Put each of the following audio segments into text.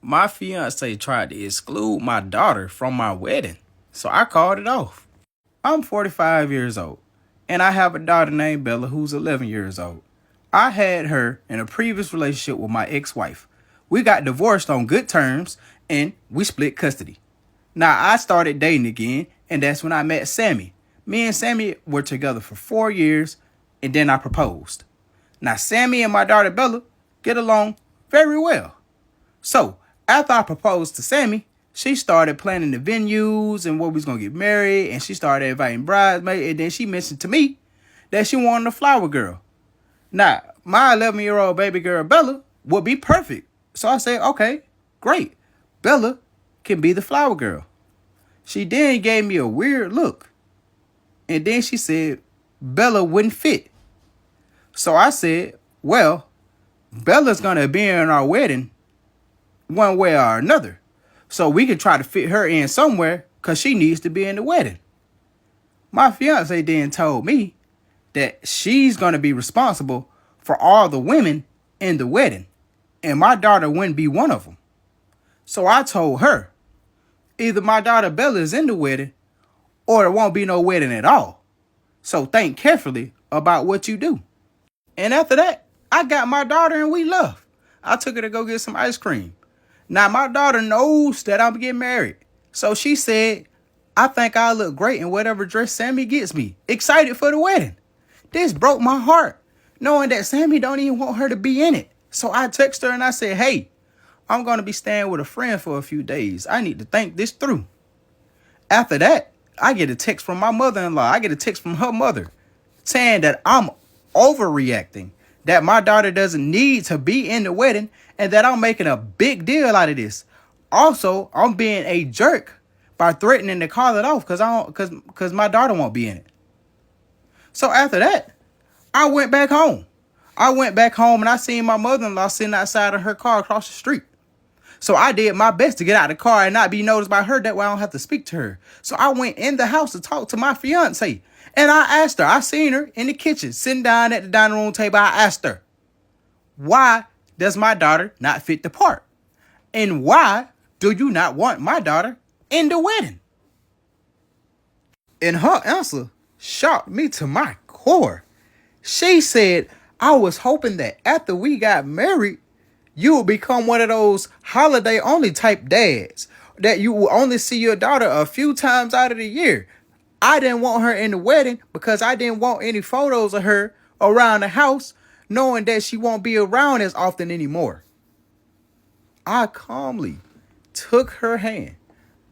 My fiance tried to exclude my daughter from my wedding, so I called it off. I'm 45 years old, and I have a daughter named Bella who's 11 years old. I had her in a previous relationship with my ex-wife. We got divorced on good terms, and we split custody. Now, I started dating again, and that's when I met Sammy. Me and Sammy were together for 4 years, and then I proposed. Now, Sammy and my daughter Bella get along very well. So, after I proposed to Sammy, she started planning the venues and where we was going to get married, and she started inviting bridesmaids, and then she mentioned to me that she wanted a flower girl. Now, my 11-year-old baby girl, Bella, would be perfect. So I said, okay, great. Bella can be the flower girl. She then gave me a weird look, and then she said Bella wouldn't fit. So I said, well, Bella's going to be in our wedding one way or another. So we can try to fit her in somewhere because she needs to be in the wedding. My fiance then told me that she's going to be responsible for all the women in the wedding, and my daughter wouldn't be one of them. So I told her, either my daughter Bella is in the wedding or there won't be no wedding at all. So think carefully about what you do. And after that, I got my daughter and we left. I took her to go get some ice cream. Now, my daughter knows that I'm getting married. So she said, I think I'll look great in whatever dress Sammy gets me. Excited for the wedding. This broke my heart, knowing that Sammy don't even want her to be in it. So I texted her and I said, hey, I'm going to be staying with a friend for a few days. I need to think this through. After that, I get a text from my mother-in-law. I get a text from her mother saying that I'm overreacting, that my daughter doesn't need to be in the wedding, and that I'm making a big deal out of this. Also, I'm being a jerk by threatening to call it off because my daughter won't be in it. So after that, I went back home. And I seen my mother-in-law sitting outside of her car across the street. So I did my best to get out of the car and not be noticed by her. That way I don't have to speak to her. So I went in the house to talk to my fiance. And I asked her, I seen her in the kitchen, sitting down at the dining room table. I asked her, why does my daughter not fit the part? And why do you not want my daughter in the wedding? And her answer shocked me to my core. She said, I was hoping that after we got married, you would become one of those holiday only type dads, that you will only see your daughter a few times out of the year. I didn't want her in the wedding because I didn't want any photos of her around the house, knowing that she won't be around as often anymore. I calmly took her hand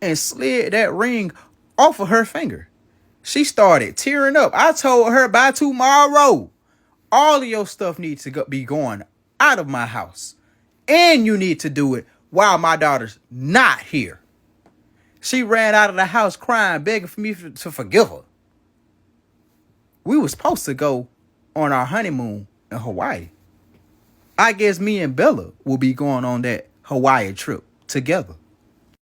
and slid that ring off of her finger. She started tearing up. I told her, by tomorrow, all of your stuff needs to be going out of my house. And you need to do it while my daughter's not here. She ran out of the house crying, begging for me to forgive her. We were supposed to go on our honeymoon in Hawaii. I guess me and Bella will be going on that Hawaii trip together.